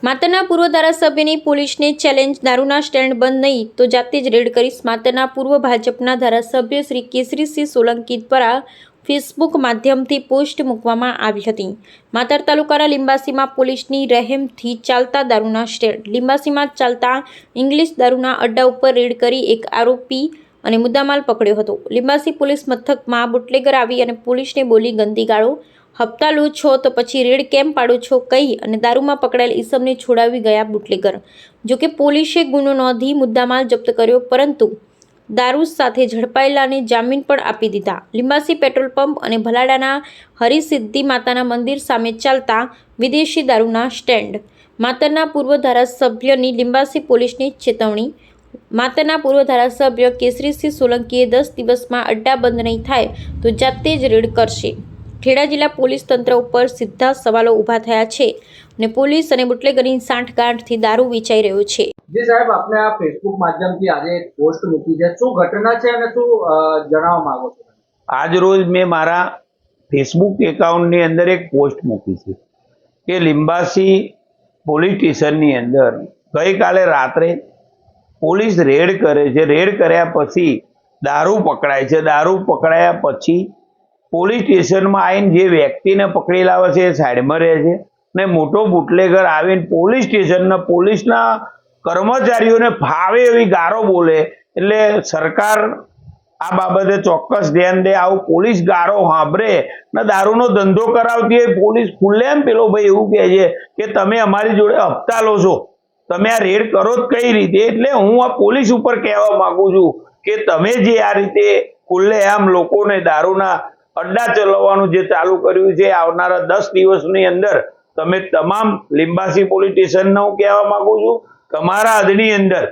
માતરના પૂર્વ ધારાસભ્યની પોલીસને ચેલેન્જ, દારૂના સ્ટેન્ડ બંધ નહીં તો જાતે જ રેડ કરીશ. માતરના પૂર્વ ભાજપના ધારાસભ્ય શ્રી કેસરીસિંહ સોલંકી દ્વારા ફેસબુક માધ્યમથી પોસ્ટ મૂકવામાં આવી હતી. માતર તાલુકાના લિંબાસીમાં પોલીસની રહેમથી ચાલતા દારૂના સ્ટેન્ડ. લિંબાસીમાં ચાલતા ઇંગ્લિશ દારૂના અડ્ડા ઉપર રેડ કરી એક આરોપી અને મુદ્દામાલ પકડ્યો હતો. લિંબાસી પોલીસ મથકમાં બુટલેગર આવી અને પોલીસને બોલી ગંદી ગાળો, હપ્તા લો છો તો પછી રેડ કેમ પાડો છો કહી અને દારૂમાં પકડાયેલ ઈસમને છોડાવી ગયા બુટલેગર. જોકે પોલીસે ગુનો નોંધી મુદ્દામાલ જપ્ત કર્યો, પરંતુ દારૂ સાથે ઝડપાયેલાને જામીન પણ આપી દીધા. લિંબાસી પેટ્રોલ પંપ અને ભલાડાના હરિસિદ્ધિ માતાના મંદિર સામે ચાલતા વિદેશી દારૂના સ્ટેન્ડ. માતરના પૂર્વ ધારાસભ્યની લિંબાસી પોલીસની ચેતવણી. માતરના પૂર્વ ધારાસભ્ય કેસરીસિંહ સોલંકીએ 10 દિવસમાં અડ્ડા બંધ નહીં થાય તો જાતે જ રેડ કરશે. ખેડા જિલ્લા પોલીસ તંત્ર ઉપર સીધા સવાલો ઊભા થયા છે અને પોલીસ અને બુટલેગરની સાંઠગાંઠથી દારૂ વેચાઈ રહ્યો છે. જી સાહેબ, આપને આ ફેસબુક માધ્યમથી આજે એક પોસ્ટ મૂકી છે, શું ઘટના છે અને શું જણાવવા માંગો છો? આજ રોજ મેં મારા ફેસબુક એકાઉન્ટની અંદર એક પોસ્ટ મૂકી છે કે લિંબાસી પોલીસ સ્ટેશનની અંદર ગઈકાલે રાત્રે પોલીસ રેડ કરે છે. રેડ કર્યા પછી દારૂ પકડાય છે. દારૂ પકડાયા પછી પોલીસ સ્ટેશનમાં આવીને જે વ્યક્તિને પકડી લાવે છે એ સાઈડમાં રહે છે ને મોટો બુટલેગર આવીને પોલીસ સ્ટેશનના પોલીસના કર્મચારીઓને ફાવે એવી ગારો બોલે. એટલે સરકાર આ બાબતે ચોક્કસ ધ્યાન દે. આવું પોલીસ ગારો સાંભળે ને દારૂનો ધંધો કરાવતી હોય પોલીસ ખુલ્લેમ પેલો ભાઈ એવું કહે છે કે તમે અમારી જોડે હપ્તા લો છો, તમે આ રેડ કરો જ કઈ રીતે? એટલે હું આ પોલીસ ઉપર કહેવા માંગુ છું કે તમે જે આ રીતે ખુલ્લેઆમ લોકોને દારૂના અડ્ડા ચલાવવાનું જે ચાલુ કર્યું છે, આવનારા 10 દિવસની અંદર તમે તમામ લિંબાસી પોલીસ સ્ટેશનને હું કહેવા માંગુ છું, તમારા હદની અંદર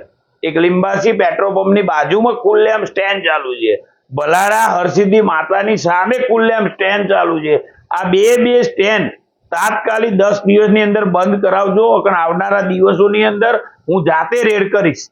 એક લિંબાસી પેટ્રોલ પંપની બાજુમાં ખુલ્લેઆમ સ્ટેન્ડ ચાલુ છે, ભલાડા હરસિદ્ધિ માતાની સામે ખુલ્લેઆમ સ્ટેન્ડ ચાલુ છે. આ બે સ્ટેન્ડ તાત્કાલિક 10 દિવસની અંદર બંધ કરાવજો. આવનારા દિવસોની અંદર હું જાતે રેડ કરીશ.